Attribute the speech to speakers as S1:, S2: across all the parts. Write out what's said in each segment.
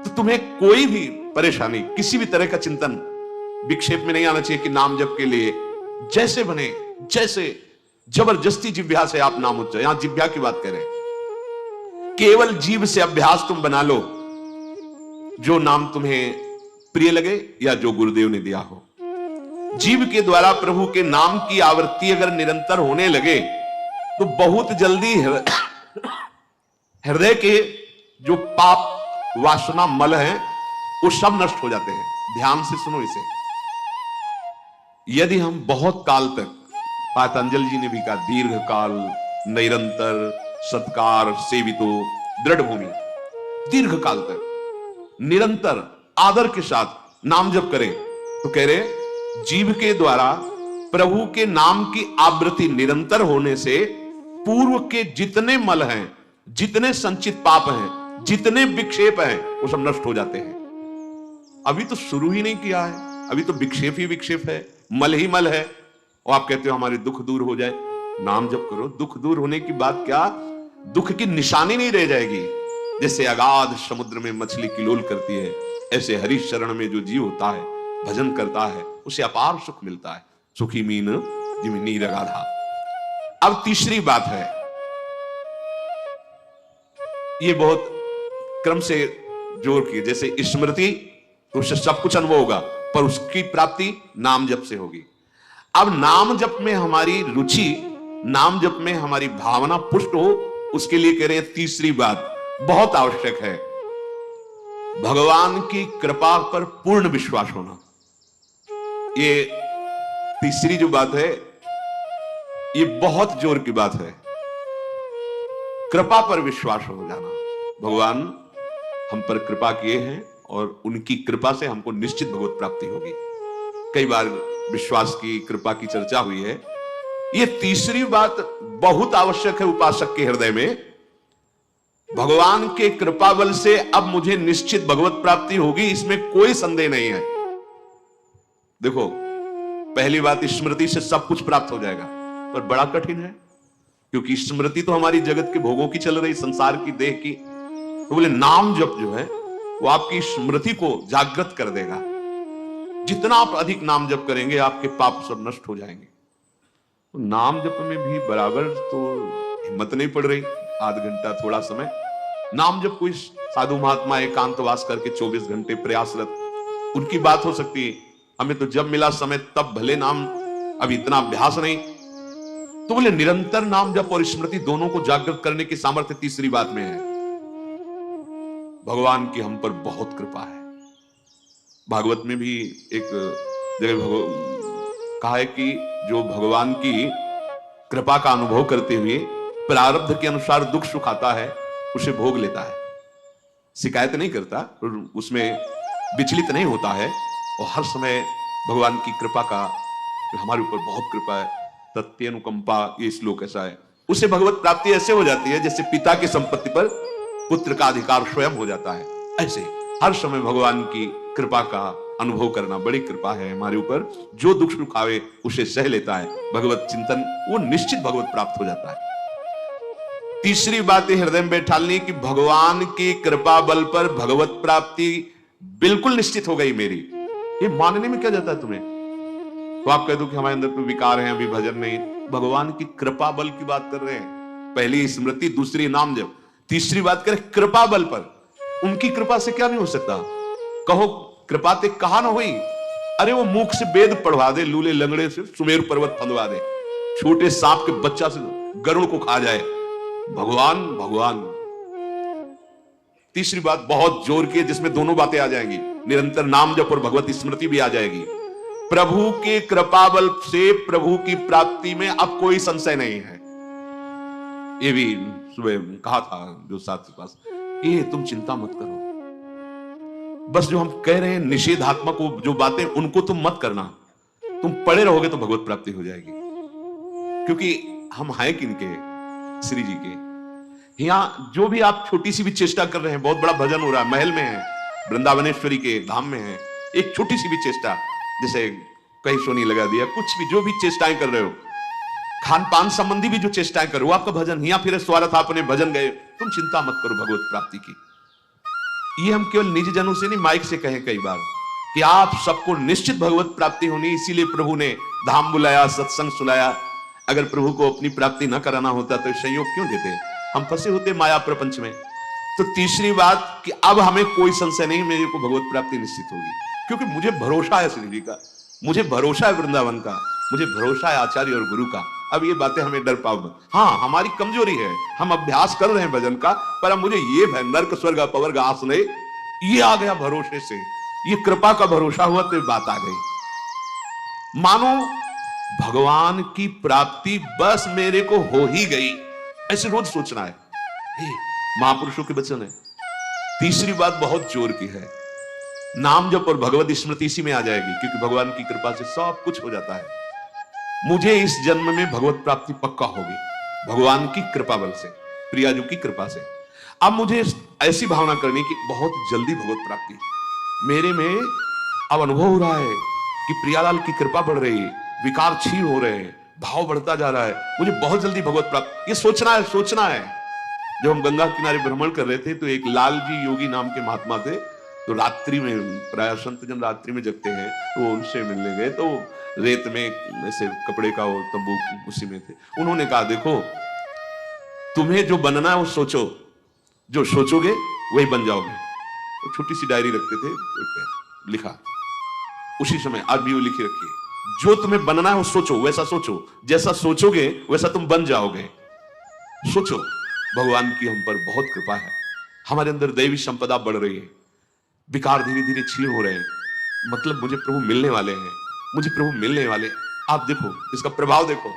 S1: तो तुम्हें कोई भी परेशानी, किसी भी तरह का चिंतन विक्षेप में नहीं आना चाहिए कि नाम जप के लिए जैसे बने, जैसे जबरदस्ती जिह्वा से आप नाम उच्चारण, यहां जिह्वा की बात करें, केवल जीभ से अभ्यास तुम बना लो, जो नाम तुम्हें प्रिय लगे या जो गुरुदेव ने दिया हो। जीभ के द्वारा प्रभु के नाम की आवृत्ति अगर निरंतर होने लगे तो बहुत जल्दी हृदय के जो पाप वासना मल है वो सब नष्ट हो जाते हैं। ध्यान से सुनो इसे। यदि हम बहुत काल तक, पतंजलि जी ने भी कहा, दीर्घ काल निरंतर सत्कार सेवितो दृढ़ भूमि, दीर्घ काल तक निरंतर आदर के साथ नाम जप करें, तो कह रहे जीभ के द्वारा प्रभु के नाम की आवृत्ति निरंतर होने से पूर्व के जितने मल हैं, जितने संचित पाप हैं, जितने विक्षेप हैं, वो सब नष्ट हो जाते हैं। अभी तो शुरू ही नहीं किया है, अभी तो विक्षेप ही विक्षेप है, मल ही मल है, और आप कहते हो हमारे दुख दूर हो जाए। नाम जप करो, दुख दूर होने की बात क्या, दुख की निशानी नहीं रह जाएगी। जैसे अगाध समुद्र में मछली किलोल करती है, ऐसे हरि शरण में जो जीव होता है, भजन करता है, उसे अपार सुख मिलता है। सुखी मीन जिम नीर अगाधा। अब तीसरी बात है, ये बहुत क्रम से जोर की, जैसे स्मृति तो उससे सब कुछ अनुभव होगा, पर उसकी प्राप्ति नाम जप से होगी। अब नाम जप में हमारी रुचि, नाम जप में हमारी भावना पुष्ट हो, उसके लिए कह रहे हैं तीसरी बात बहुत आवश्यक है, भगवान की कृपा पर पूर्ण विश्वास होना। ये तीसरी जो बात है, ये बहुत जोर की बात है, कृपा पर विश्वास हो जाना। भगवान हम पर कृपा किए हैं और उनकी कृपा से हमको निश्चित भगवत प्राप्ति होगी। कई बार विश्वास की, कृपा की चर्चा हुई है। ये तीसरी बात बहुत आवश्यक है उपासक के हृदय में। भगवान के कृपा बल से अब मुझे निश्चित भगवत प्राप्ति होगी, इसमें कोई संदेह नहीं है। देखो, पहली बात, स्मृति से सब कुछ प्राप्त हो जाएगा, पर बड़ा कठिन है, क्योंकि स्मृति तो हमारी जगत के भोगों की चल रही, संसार की, देह की। तो बोले नाम जप जो है वो आपकी स्मृति को जागृत कर देगा। जितना आप अधिक नाम जप करेंगे, आपके पाप सब नष्ट हो जाएंगे। तो नाम जप में भी बराबर तो हिम्मत नहीं पड़ रही, आध घंटा थोड़ा समय नाम जप, कोई साधु महात्मा एकांतवास करके 24 घंटे प्रयासरत, उनकी बात हो सकती है। हमें तो जब मिला समय तब भले नाम, अभी इतना अभ्यास नहीं। तो बोले निरंतर नाम जप और स्मृति दोनों को जागृत करने की सामर्थ्य तीसरी बात में है। भगवान की हम पर बहुत कृपा है। भागवत में भी एक जगह कहा है कि जो भगवान की कृपा का अनुभव करते हुए प्रारब्ध के अनुसार दुख सुख आता है, उसे भोग लेता है, शिकायत नहीं करता, उसमें विचलित नहीं होता है, और हर समय भगवान की कृपा का, हमारे ऊपर बहुत कृपा है, तत्यनुकंपा, ये श्लोक ऐसा है। उसे भगवत प्राप्ति ऐसे हो जाती है जैसे पिता की संपत्ति पर पुत्र का अधिकार स्वयं हो जाता है। ऐसे हर समय भगवान की कृपा का अनुभव करना बड़ी कृपा है हमारे ऊपर। जो दुख सुख आवे उसे सह लेता है, भगवत चिंतन, वो निश्चित भगवत प्राप्त हो जाता है। तीसरी बात हृदय में बैठा ली कि भगवान की कृपा बल पर भगवत प्राप्ति बिल्कुल निश्चित हो गई मेरी। ये मानने में क्या जाता है तुम्हें? तो आप कह दो कि हमारे अंदर कोई विकार है, अभी भजन नहीं। भगवान की कृपा बल की बात कर रहे हैं। पहली स्मृति, दूसरी नाम जप, तीसरी बात करें कृपा बल पर। उनकी कृपा से क्या नहीं हो सकता? कहो कृपा ते कहा ना हुई, अरे वो मुख से वेद पढ़वा दे, लूले लंगड़े से सुमेरु पर्वत फंदवा दे, छोटे सांप के बच्चा से गरुड़ को खा जाए। भगवान भगवान। तीसरी बात बहुत जोर की है, जिसमें दोनों बातें आ जाएंगी, निरंतर नाम जप और भगवत स्मृति भी आ जाएगी। प्रभु के कृपा बल से प्रभु की प्राप्ति में अब कोई संशय नहीं है। ये भी सुबह कहा था जो साथ के पास, ये तुम चिंता मत करो, बस जो हम कह रहे हैं निषेधात्मक जो बातें, उनको तुम मत करना, तुम पड़े रहोगे तो भगवत प्राप्ति हो जाएगी। क्योंकि हम हैं किनके? श्री जी के। यहां जो भी आप छोटी सी भी चेष्टा कर रहे हैं, बहुत बड़ा भजन हो रहा है, महल में है, वृंदावनेश्वरी के धाम में है, एक छोटी सी भी चेष्टा, जैसे कहीं सोनी लगा दिया, कुछ भी जो भी चेष्टाएं कर रहे हो, खान पान संबंधी भी जो चेष्टाएं करो, आपका भजन, या फिर स्वार्थ आपने भजन गए, तुम चिंता मत करो भगवत प्राप्ति की। ये हम केवल निजी जनों से नहीं, माइक से कहें कई बार कि आप सबको निश्चित भगवत प्राप्ति होनी, इसीलिए प्रभु ने धाम बुलाया, सत्संग सुनाया। अगर प्रभु को अपनी प्राप्ति न कराना होता तो संयोग क्यों देते? हम फंसे होते माया प्रपंच में। तो तीसरी बात कि अब हमें कोई संशय नहीं, मेरे को भगवत प्राप्ति निश्चित होगी, क्योंकि मुझे भरोसा है श्री जी का, मुझे भरोसा है वृंदावन का, मुझे भरोसा है आचार्य और गुरु का। अब ये बातें हमें डर पाओ। हाँ, हमारी कमजोरी है, हम अभ्यास कर रहे हैं भजन का, पर अब मुझे ये भय नर्क स्वर्ग अपवर्ग आसने ये आ गया भरोसे से, ये कृपा का भरोसा हुआ तो बात आ गई। मानो भगवान की प्राप्ति बस मेरे को हो ही गई, ऐसे रोज सोचना है। महापुरुषों के वचन है। तीसरी बात बहुत जोर की है, नाम जप और भगवत स्मृति इसी में आ जाएगी, क्योंकि भगवान की कृपा से सब कुछ हो जाता है। मुझे इस जन्म में भगवत प्राप्ति पक्का होगी, भगवान की कृपा बल से, प्रियाजू की कृपा से। अब मुझे ऐसी भावना करनी कि बहुत जल्दी भगवत प्राप्ति मेरे में अब अनुभव हो रहा है कि प्रियालाल की कृपा बढ़ रही है, विकार क्षीण हो रहे हैं, भाव बढ़ता जा रहा है, मुझे बहुत जल्दी भगवत प्राप्ति। ये सोचना है, सोचना है। जब हम गंगा किनारे भ्रमण कर रहे थे तो एक लाल जी योगी नाम के महात्मा थे, तो रात्रि में, प्राय संत जन रात्रि में जगते हैं, तो उनसे मिलने गए, तो रेत में ऐसे कपड़े का वो तंबू उसी में थे। उन्होंने कहा, देखो तुम्हें जो बनना है वो सोचो, जो सोचोगे वही बन जाओगे। तो छोटी सी डायरी रखते थे, लिखा उसी समय, आज भी वो लिखी रखी है, जो तुम्हें बनना है वो सोचो, वैसा सोचो, जैसा सोचोगे वैसा तुम बन जाओगे। सोचो, भगवान की हम पर बहुत कृपा है, हमारे अंदर दैवी संपदा बढ़ रही है, विकार धीरे धीरे क्षीण हो रहे हैं, मतलब मुझे प्रभु मिलने वाले हैं, मुझे प्रभु मिलने वाले। आप देखो इसका प्रभाव देखो,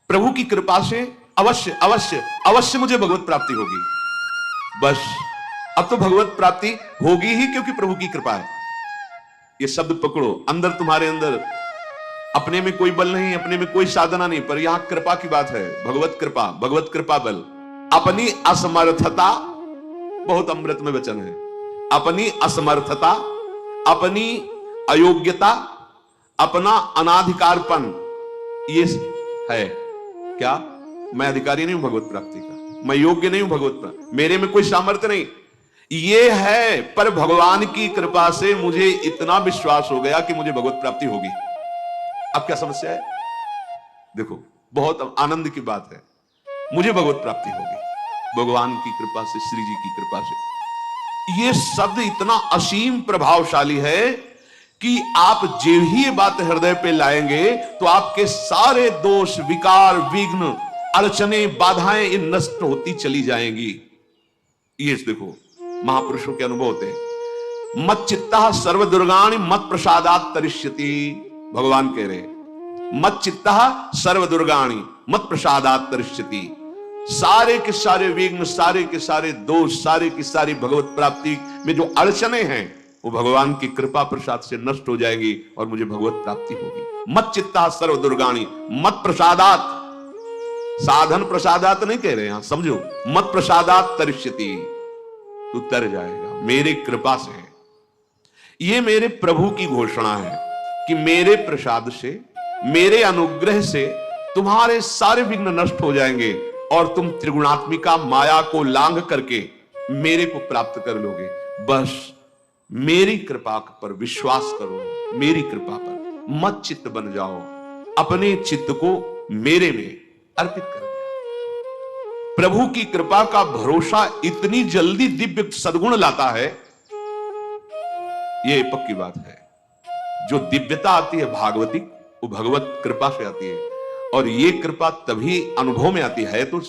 S1: प्रभु की कृपा से अवश्य अवश्य अवश्य मुझे भगवत प्राप्ति होगी। बस अब तो भगवत प्राप्ति होगी ही, क्योंकि प्रभु की कृपा है। ये शब्द पकड़ो, अंदर तुम्हारे अंदर अपने में कोई बल नहीं, अपने में कोई साधना नहीं, पर यहां कृपा की बात है, भगवत कृपा, भगवत कृपा बल। अपनी असमर्थता, बहुत अमृत में वचन है, अपनी असमर्थता, अपनी अयोग्यता, अपना अनाधिकारपन, ये है क्या? मैं अधिकारी नहीं हूं भगवत प्राप्ति का, मैं योग्य नहीं हूं भगवत प्राप्ति, मेरे में कोई सामर्थ्य नहीं, ये है। पर भगवान की कृपा से मुझे इतना विश्वास हो गया कि मुझे भगवत प्राप्ति होगी। अब क्या समस्या है? देखो, बहुत आनंद की बात है, मुझे भगवत प्राप्ति होगी भगवान की कृपा से, श्री जी की कृपा से। ये शब्द इतना असीम प्रभावशाली है कि आप जो ही ये बात हृदय पे लाएंगे तो आपके सारे दोष, विकार, विघ्न, अड़चने, बाधाएं ये नष्ट होती चली जाएंगी। ये देखो, महापुरुषों के अनुभव होते हैं। मत चित्ता सर्व दुर्गाणि मत प्रसादात तरिष्यति, भगवान कह रहे, मत चित्ता सर्व दुर्गाणि मत प्रसादात तरिष्यति। सारे के सारे विघ्न, सारे के सारे दोष, सारे की सारी भगवत प्राप्ति में जो अड़चने हैं वो भगवान की कृपा प्रसाद से नष्ट हो जाएंगी और मुझे भगवत प्राप्ति होगी। मत चित्ता सर्व दुर्गाणि मत प्रसादात, साधन प्रसादात नहीं कह रहे यहां, समझो, मत प्रसादात तरिष्यति, तू तर जाएगा मेरी कृपा से। ये मेरे प्रभु की घोषणा है कि मेरे प्रसाद से, मेरे अनुग्रह से तुम्हारे सारे विघ्न नष्ट हो जाएंगे और तुम त्रिगुणात्मिका माया को लांघ करके मेरे को प्राप्त कर लोगे। बस मेरी कृपा पर विश्वास करो, मेरी कृपा पर मत चित्त बन जाओ, अपने चित्त को मेरे में अर्पित कर दिया। प्रभु की कृपा का भरोसा इतनी जल्दी दिव्य सद्गुण लाता है, ये पक्की बात है। जो दिव्यता आती है भागवती, वो भगवत कृपा से आती है, और ये कृपा तभी अनुभव में आती है, तो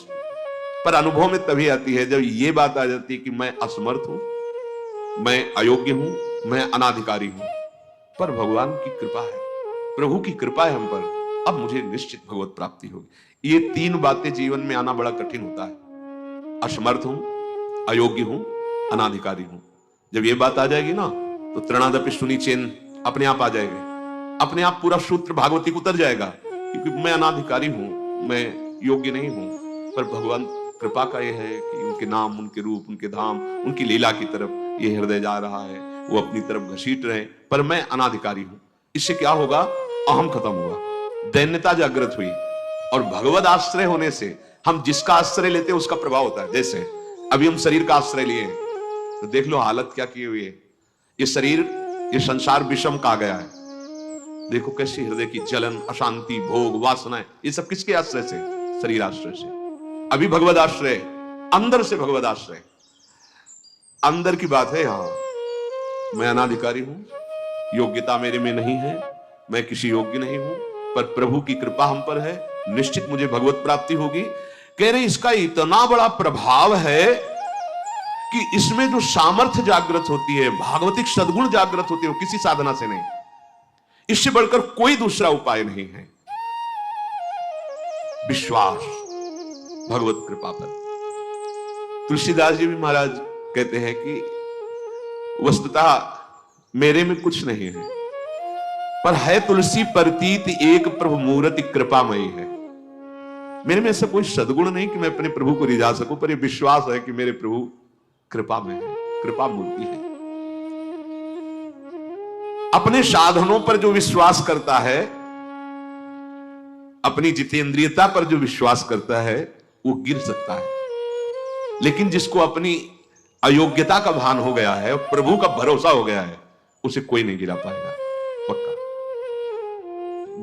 S1: पर अनुभव में तभी आती है जब ये बात आ जाती है कि मैं असमर्थ हूं, मैं अयोग्य हूं, मैं अनाधिकारी हूं। पर भगवान की कृपा है, प्रभु की कृपा है हम पर, अब मुझे निश्चित भगवत प्राप्ति होगी। ये तीन बातें जीवन में आना बड़ा कठिन होता है, असमर्थ हूं, अयोग्य हूं, अनाधिकारी हूं। जब ये बात आ जाएगी ना तो तृणादपि सुनी चेन अपने आप आ जाएगा, अपने आप पूरा सूत्र भागवती को उतर जाएगा, क्योंकि मैं अनाधिकारी हूं, मैं योग्य नहीं हूं। पर भगवान कृपा का यह है कि उनके नाम, उनके रूप, उनके धाम, उनकी लीला की तरफ ये हृदय जा रहा है, वो अपनी तरफ घसीट रहे, पर मैं अनाधिकारी हूं। इससे क्या होगा? अहम खत्म हुआ, दैन्यता जागृत हुई, और भगवत आश्रय होने से हम जिसका आश्रय लेते हैं उसका प्रभाव होता है। जैसे अभी हम शरीर का आश्रय लिए हैं, तो देख लो हालत क्या की हुई है। ये शरीर, ये संसार विषम का गया है। देखो कैसी हृदय की जलन, अशांति, भोग, वासनाएं, ये सब किसके आश्रय से? शरीर आश्रय से। अभी भगवद आश्रय, अंदर से भगवद आश्रय, अंदर की बात है। यहां मैं अनाधिकारी हूं, योग्यता मेरे में नहीं है, मैं किसी योग्य नहीं हूं, पर प्रभु की कृपा हम पर है, निश्चित मुझे भगवत प्राप्ति होगी। कह रहे इसका इतना बड़ा प्रभाव है कि इसमें जो सामर्थ्य जागृत होती है, भागवतिक सद्गुण जागृत होती है, वो किसी साधना से नहीं, इससे बढ़कर कोई दूसरा उपाय नहीं है। विश्वास भगवत कृपा पर। तुलसीदास जी भी महाराज कहते हैं कि वस्तुतः मेरे में कुछ नहीं है, पर है तुलसी प्रतीत एक प्रभु मूर्ति कृपामयी है। मेरे में ऐसा कोई सद्गुण नहीं कि मैं अपने प्रभु को रिझा सकूं, पर यह विश्वास है कि मेरे प्रभु कृपा में है, कृपा मूर्ति है। अपने साधनों पर जो विश्वास करता है, अपनी जितेंद्रियता पर जो विश्वास करता है, वो गिर सकता है। लेकिन जिसको अपनी अयोग्यता का भान हो गया है, प्रभु का भरोसा हो गया है, उसे कोई नहीं गिरा पाएगा। पक्का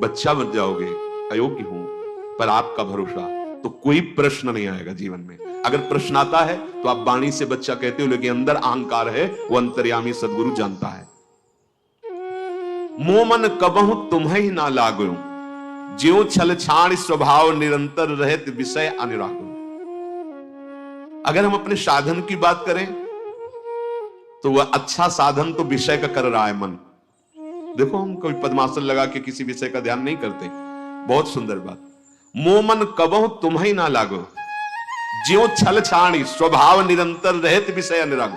S1: बच्चा बन जाओगे, अयोग्य हूं, पर आपका भरोसा, तो कोई प्रश्न नहीं आएगा जीवन में। अगर प्रश्न आता है तो आप वाणी से बच्चा कहते हो, लेकिन अंदर अहंकार है, वो अंतर्यामी सदगुरु जानता है। मोमन कबहु तुम्हें ही ना लागो, ज्यों छल छाण स्वभाव निरंतर रहत विषय अनुराग। अगर हम अपने साधन की बात करें तो वह अच्छा साधन तो विषय का कर रहा है मन। देखो हम कोई पद्मासन लगा के किसी विषय का ध्यान नहीं करते, बहुत सुंदर बात। मोमन कबहु तुम्हें ना लागो, ज्यों छल छाणी स्वभाव निरंतर रहत विषय अनुराग।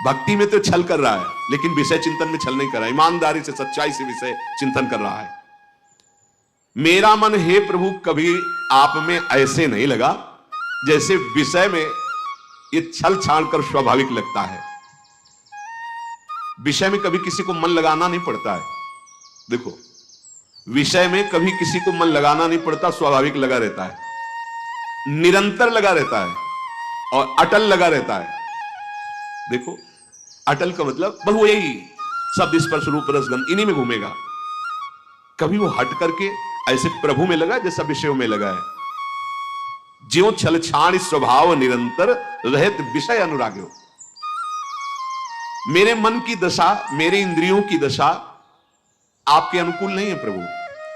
S1: भक्ति में तो छल कर रहा है, लेकिन विषय चिंतन में छल नहीं कर रहा, ईमानदारी से सच्चाई से विषय चिंतन कर रहा है। मेरा मन हे प्रभु कभी आप में ऐसे नहीं लगा जैसे विषय में ये छल छाड़ कर स्वाभाविक लगता है। विषय में कभी किसी को मन लगाना नहीं पड़ता है। देखो विषय में कभी किसी को मन लगाना नहीं पड़ता, स्वाभाविक लगा रहता है, निरंतर लगा रहता है और अटल लगा रहता है। देखो अटल का मतलब बहु यही शब्द स्पर्श रूप रस गंध इन्हीं में घूमेगा। कभी वो हट करके ऐसे प्रभु में लगा जैसा विषयों में लगा है। ज्यों छल छाण स्वभाव निरंतर रहत विषय अनुराग्यो। मेरे मन की दशा, मेरे इंद्रियों की दशा आपके अनुकूल नहीं है प्रभु,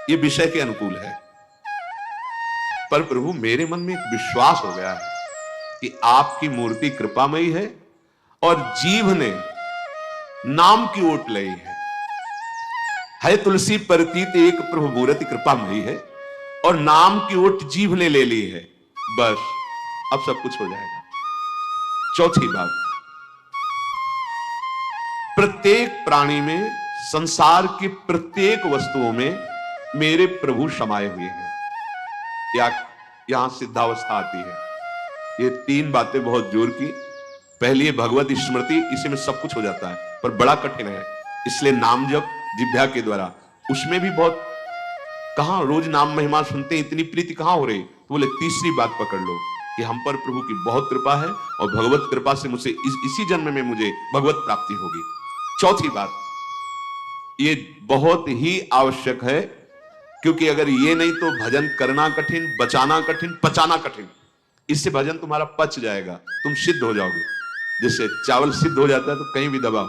S1: ये विषय के अनुकूल है। पर प्रभु मेरे मन में एक विश्वास हो गया है कि आपकी मूर्ति कृपामयी है और जीव ने नाम की ओट ली है तुलसी प्रतीत एक प्रभु मूर्ति कृपामयी है और नाम की ओट जीव ने ले ली है। बस अब सब कुछ हो जाएगा। चौथी बात, प्रत्येक प्राणी में, संसार की प्रत्येक वस्तुओं में मेरे प्रभु समाये हुए हैं। यहां सिद्धावस्था आती है। ये तीन बातें बहुत जोर की। पहली है भगवत स्मृति, इसी में सब कुछ हो जाता है, पर बड़ा कठिन है। इसलिए नाम जप जिह्वा के द्वारा, उसमें भी बहुत, कहां रोज नाम महिमा सुनते हैं, इतनी प्रीति कहां हो रही। तो बोले तीसरी बात पकड़ लो कि हम पर प्रभु की बहुत कृपा है और भगवत कृपा से मुझे इसी जन्म में मुझे भगवत प्राप्ति होगी। चौथी बात, ये बहुत ही आवश्यक है, क्योंकि अगर ये नहीं तो भजन करना कठिन, बचाना कठिन, पचाना कठिन। इससे भजन तुम्हारा पच जाएगा, तुम सिद्ध हो जाओगे। जैसे चावल सिद्ध हो जाता है तो कहीं भी दबाओ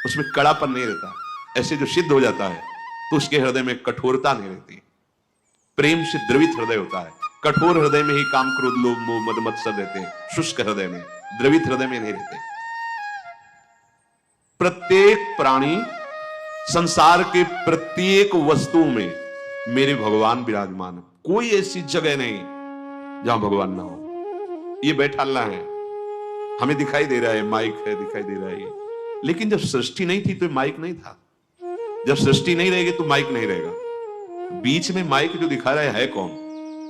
S1: उसमें कड़ापन नहीं रहता, ऐसे जो सिद्ध हो जाता है तो उसके हृदय में कठोरता नहीं रहती, प्रेम से द्रवित हृदय होता है। कठोर हृदय में ही काम क्रोध लोभ मोह मद मत्सर रहते हैं, शुष्क हृदय में, द्रवित हृदय में नहीं रहते। प्रत्येक प्राणी, संसार के प्रत्येक वस्तु में मेरे भगवान विराजमान है। कोई ऐसी जगह नहीं जहां भगवान ना हो। ये बैठालना है, हमें दिखाई दे रहा है, माइक है, दिखाई दे रहा है, लेकिन जब सृष्टि नहीं थी तो माइक नहीं था। जब सृष्टि नहीं रहेगी तो माइक नहीं रहेगा। बीच में माइक जो दिखा रहा है कौन?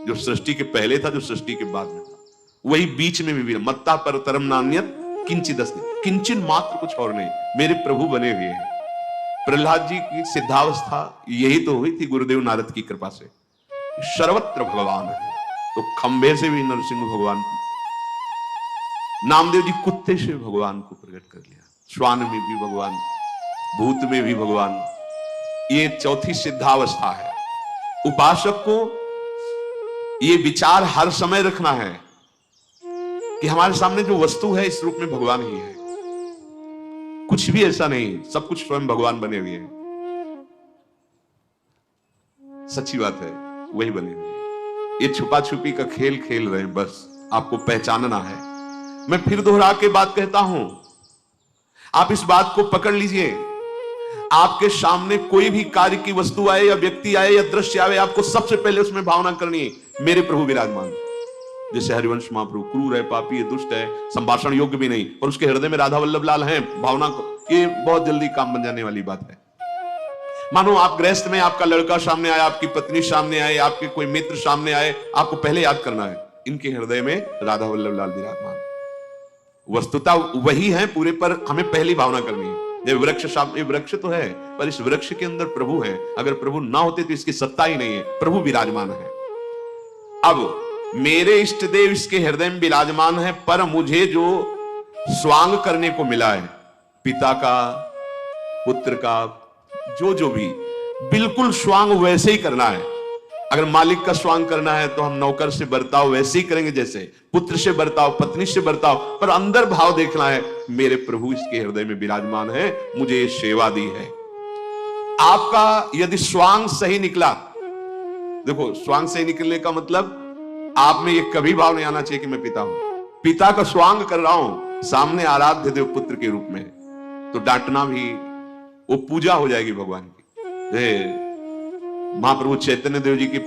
S1: जो सृष्टि के पहले था, जो सृष्टि के बाद में था, वही बीच में भी। मत्ता पर तरम नान्यत किंचित अस्ति, किंचन मात्र कुछ और नहीं, मेरे प्रभु बने हुए हैं। प्रहलाद जी की सिद्धावस्था यही तो हुई थी गुरुदेव नारद की कृपा से। सर्वत्र भगवान है, तो खंबे से भी नरसिंह भगवान नामदेव जी कुत्ते से भगवान को प्रकट कर लिया, श्वान में भी भगवान, भूत में भी भगवान। ये चौथी सिद्धावस्था है। उपासक को ये विचार हर समय रखना है कि हमारे सामने जो वस्तु है इस रूप में भगवान ही है, कुछ भी ऐसा नहीं, सब कुछ स्वयं भगवान बने हुए हैं। सच्ची बात है, वही बने हुए हैं। ये छुपा छुपी का खेल खेल रहे हैं, बस आपको पहचानना है। मैं फिर दोहरा के बात कहता हूं, आप इस बात को पकड़ लीजिए। आपके सामने कोई भी कार्य की वस्तु आए या व्यक्ति आए या दृश्य आए, आपको सबसे पहले उसमें भावना करनी है, मेरे प्रभु विराजमान। जैसे हरिवंश महाप्रभु क्रूर है, पापी है, दुष्ट है, संभाषण योग्य भी नहीं, और उसके हृदय में राधा वल्लभ लाल हैं, भावना को, ये बहुत जल्दी काम बन जाने वाली बात है। मानो आप गृहस्थ में, आपका लड़का सामने आया, आपकी पत्नी सामने आए, आपके कोई मित्र सामने आए, आपको पहले याद करना है इनके हृदय में राधा वल्लभ लाल विराजमान। वस्तुता वही है पूरे, पर हमें पहली भावना करनी है। ये वृक्ष सामने, वृक्ष तो है, पर इस वृक्ष के अंदर प्रभु है। अगर प्रभु ना होते तो इसकी सत्ता ही नहीं है, प्रभु विराजमान है। अब मेरे इष्ट देव इसके हृदय में विराजमान है, पर मुझे जो स्वांग करने को मिला है, पिता का, पुत्र का, जो भी, बिल्कुल स्वांग वैसे ही करना है। अगर मालिक का स्वांग करना है तो हम नौकर से बर्ताव वैसे ही करेंगे, जैसे पुत्र से बर्ताव, पत्नी से बर्ताव, पर अंदर भाव देखना है, मेरे प्रभु इसके हृदय में विराजमान है, मुझे ये सेवा दी है। आपका यदि स्वांग सही निकला, देखो स्वांग सही निकलने का मतलब आप में ये कभी भाव नहीं आना चाहिए कि मैं पिता हूं, पिता का स्वांग कर रहा हूं, सामने आराध्य देव पुत्र के रूप में, तो डांटना भी वो पूजा हो जाएगी भगवान की। महाप्रभु चैतन्य देव जी के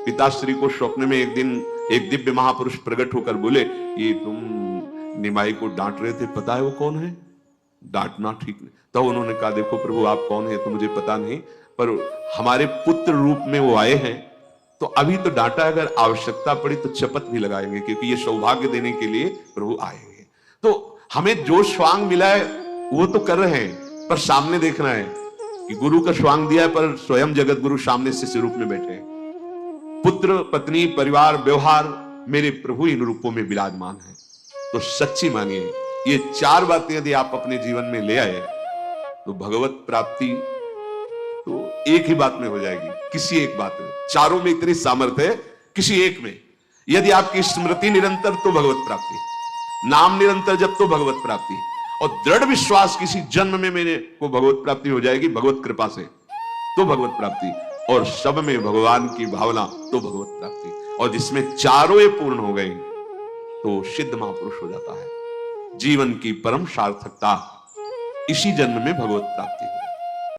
S1: पिताश्री को स्वप्न में एक दिन एक दिव्य महापुरुष प्रकट होकर बोले, ये तुम निमाई को डांट रहे थे, पता है वो कौन है? डांटना ठीक नहीं। तो उन्होंने कहा, देखो प्रभु आप कौन है तो मुझे पता नहीं, पर हमारे पुत्र रूप में वो आए हैं, तो अभी तो डांटा, अगर आवश्यकता पड़ी तो शपथ भी लगाएंगे, क्योंकि ये सौभाग्य देने के लिए प्रभु आएंगे। तो हमें जो स्वांग मिला है वो तो कर रहे हैं, पर सामने देखना है कि गुरु का स्वांग दिया है, पर स्वयं जगत गुरु सामने शिष्य रूप में बैठे हैं। पुत्र, पत्नी, परिवार, व्यवहार, मेरे प्रभु इन रूपों में विराजमान है। तो सच्ची मानिए, ये चार बातें यदि आप अपने जीवन में ले आए तो भगवत प्राप्ति तो एक ही बात में हो जाएगी, किसी एक बात में। चारों में इतनी सामर्थ्य है, किसी एक में यदि आपकी स्मृति निरंतर तो भगवत प्राप्ति, नाम निरंतर जब तो भगवत प्राप्ति, और दृढ़ विश्वास किसी जन्म में मेरे को भगवत प्राप्ति हो जाएगी, भगवत कृपा से तो भगवत प्राप्ति, और सब में भगवान की भावना तो भगवत प्राप्ति। और जिसमें चारों ये पूर्ण हो गए तो सिद्ध महापुरुष हो जाता है। जीवन की परम सार्थकता इसी जन्म में भगवत प्राप्ति।